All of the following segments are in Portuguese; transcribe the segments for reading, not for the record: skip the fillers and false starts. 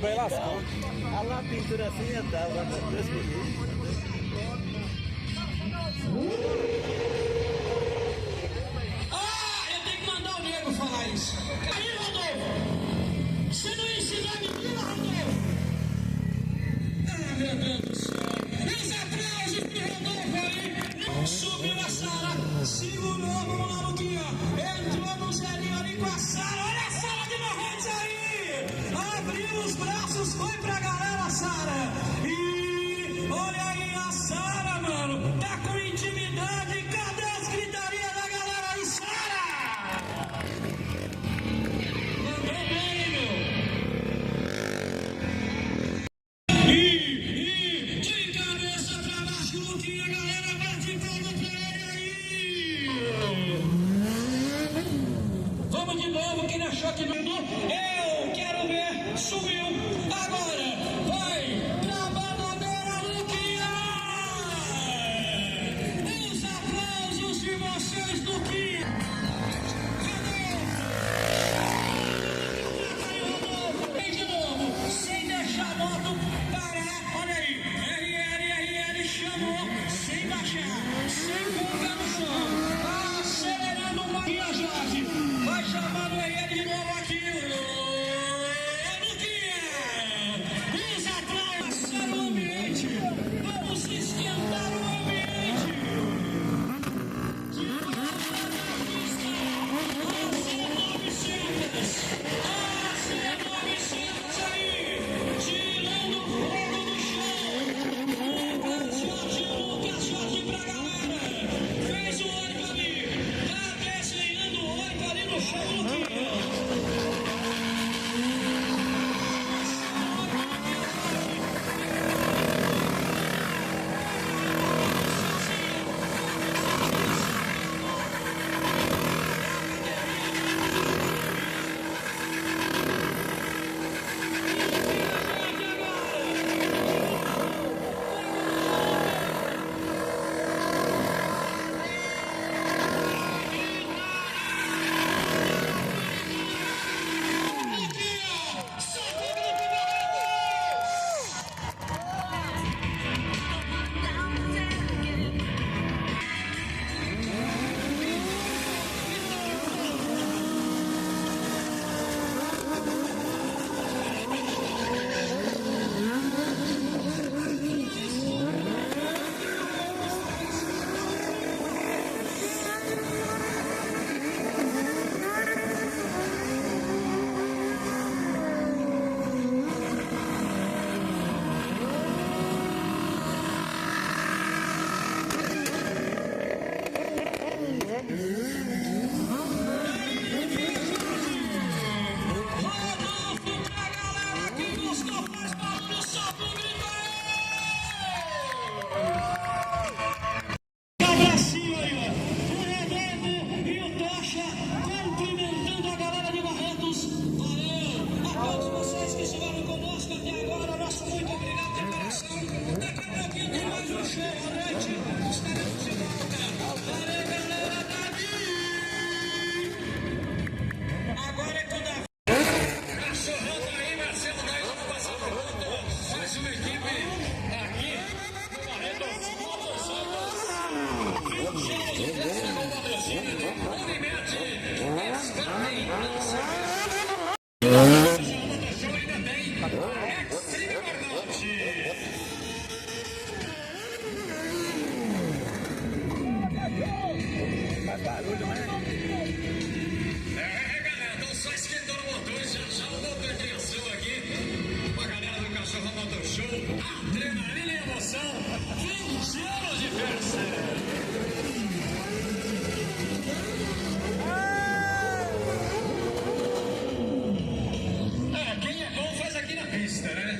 Vai lascou. Olha lá a pintura assim já tava. Eu tenho que mandar o nego falar isso. Aí, Rodolfo, você não ensinou a menina, Rodolfo? Meu Deus do céu. Meus aplausos pro Rodolfo aí. Subiu a Sara, segurou, vamos lá, Luquinha. Entrou no zerinho ali com a Sara. Olha a Sara de Marrentes aí. Abriu os braços, foi pra galera, Sara. E olha aí a Sara, mano. Tá com intimidade. Cadê as gritarias da galera aí, Sara? Mandou bem, meu. E de cabeça pra baixo, Luquinha, a galera bate palma pra ele aí. Vamos de novo, que na choque não. Eu quero ver, subiu, agora vai pra bananeira, Luquinha! Os aplausos de vocês, Luquinha! Vem de novo, sem deixar a moto parar, olha aí, RL chamou, sem baixar, sem colocar no chão, acelerando uma viajagem, vai chamar o RL de novo aqui, vamos esquentar o ambiente. AC900 aí, tirando fogo do chão. Lucas Jorge pra galera. Fez o olho ali. Cadê galera, estão só esquentando o motor, já o motor tem ação aqui. Com a galera do Cachorro Motor Show, adrenalina e emoção, 20 anos de festa. Quem é bom faz aqui na pista, né?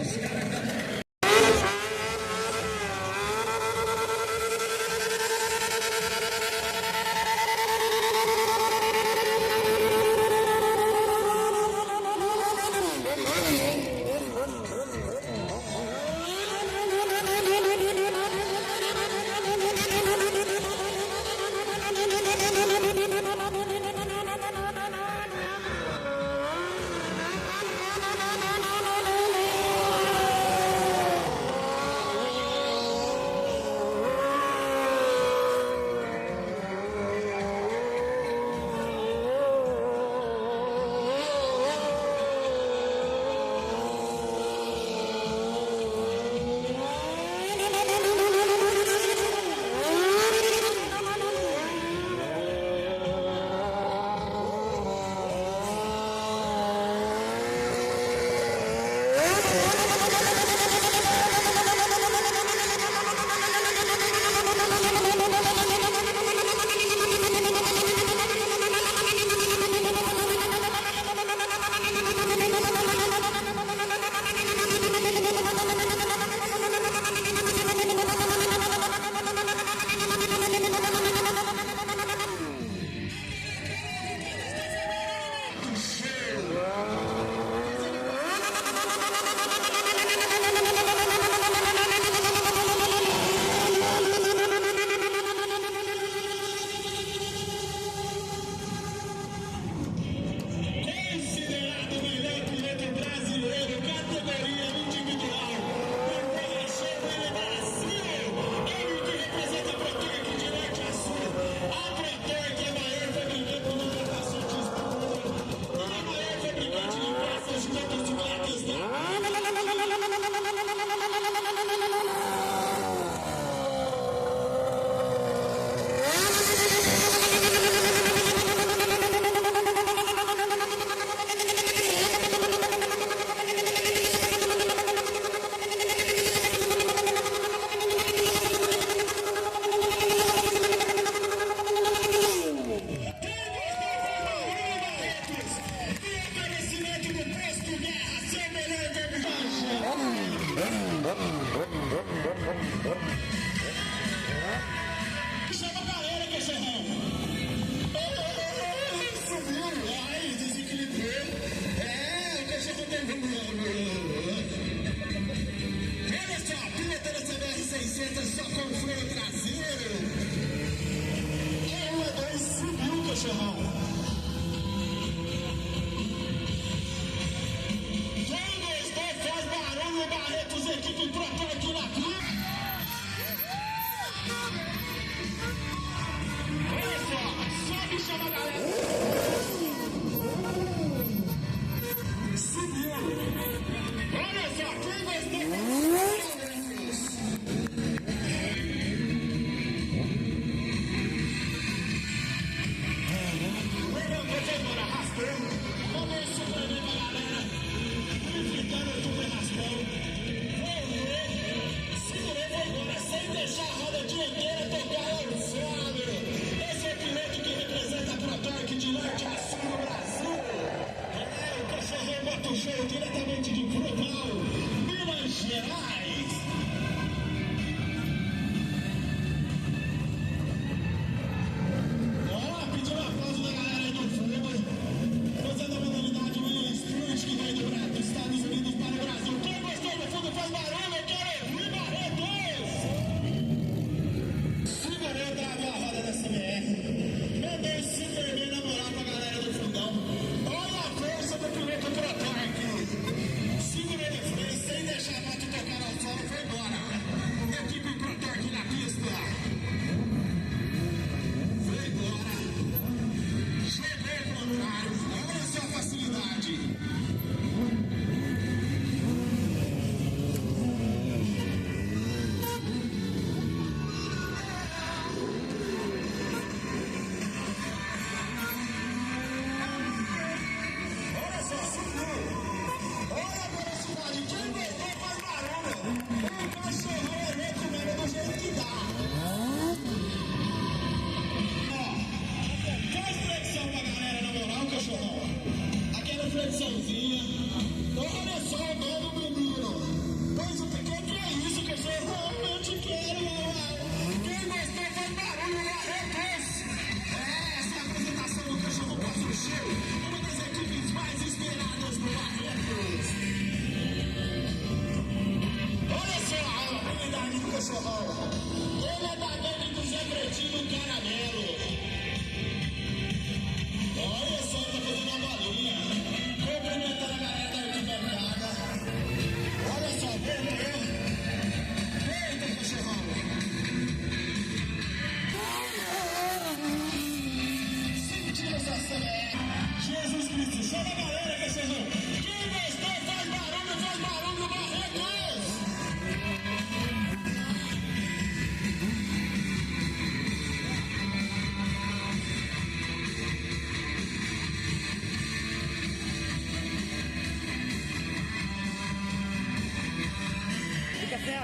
Os caras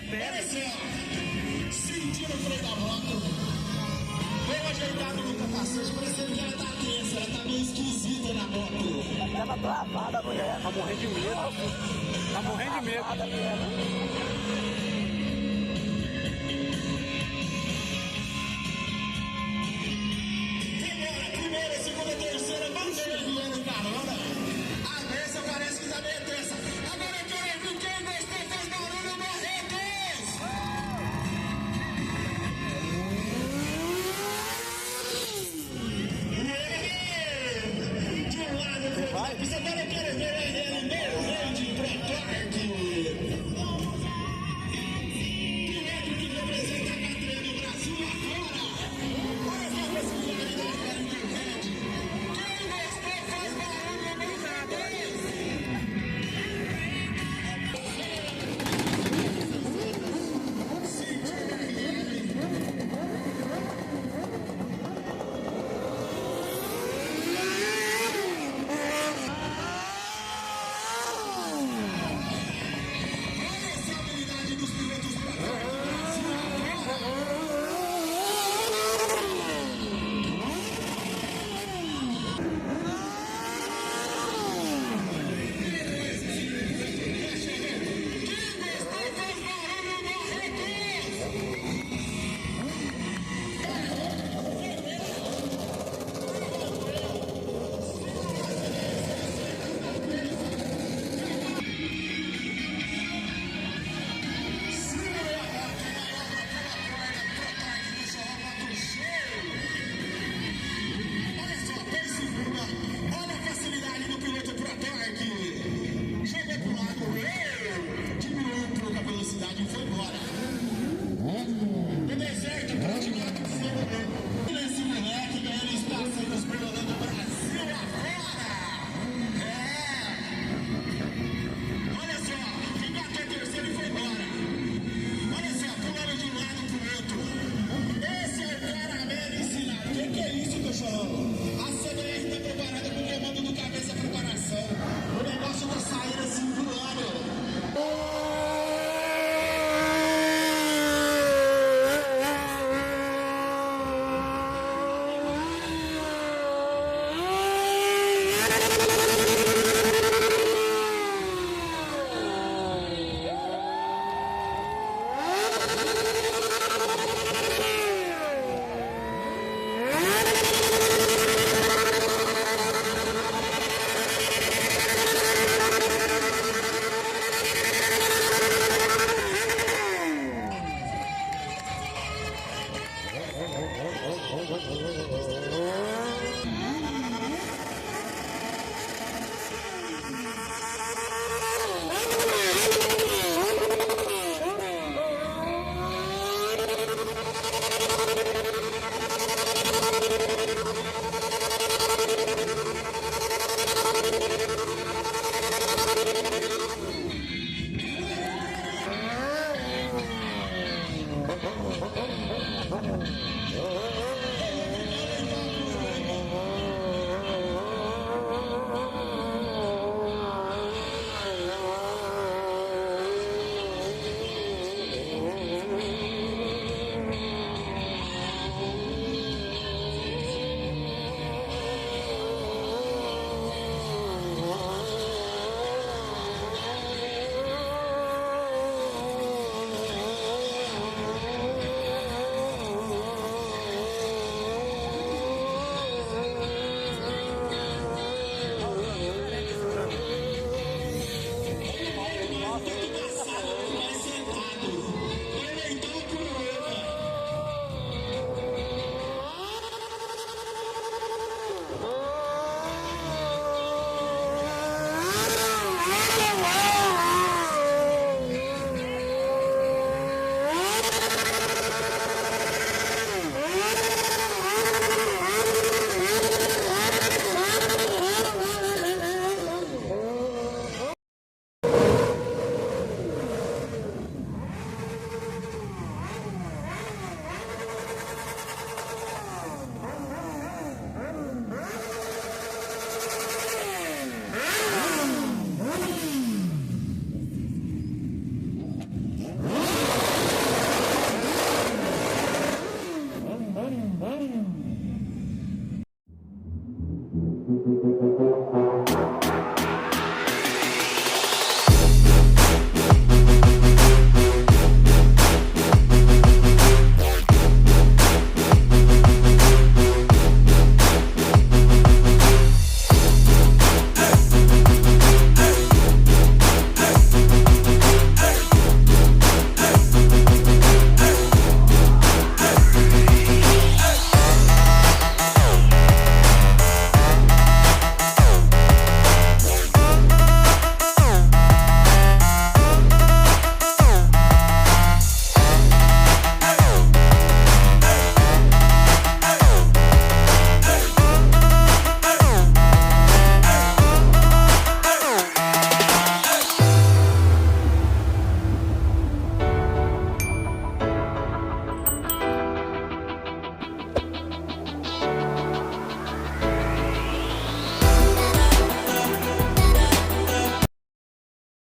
pele. Sentindo o freio da moto. Bem ajeitado no capacete, parecendo que ela tá tensa, ela tá meio esquisita na moto. Tava travada a mulher. Tá morrendo de medo. Tá morrendo de medo. Travada mesmo. Primeira, segunda, terceira, bandeira vindo carona. A dessa parece que tá meio tensa. Agora eu quero ver quem gostou, faz barulho, Marretes! De um lado, pro outro. Agora eu quero ver aí.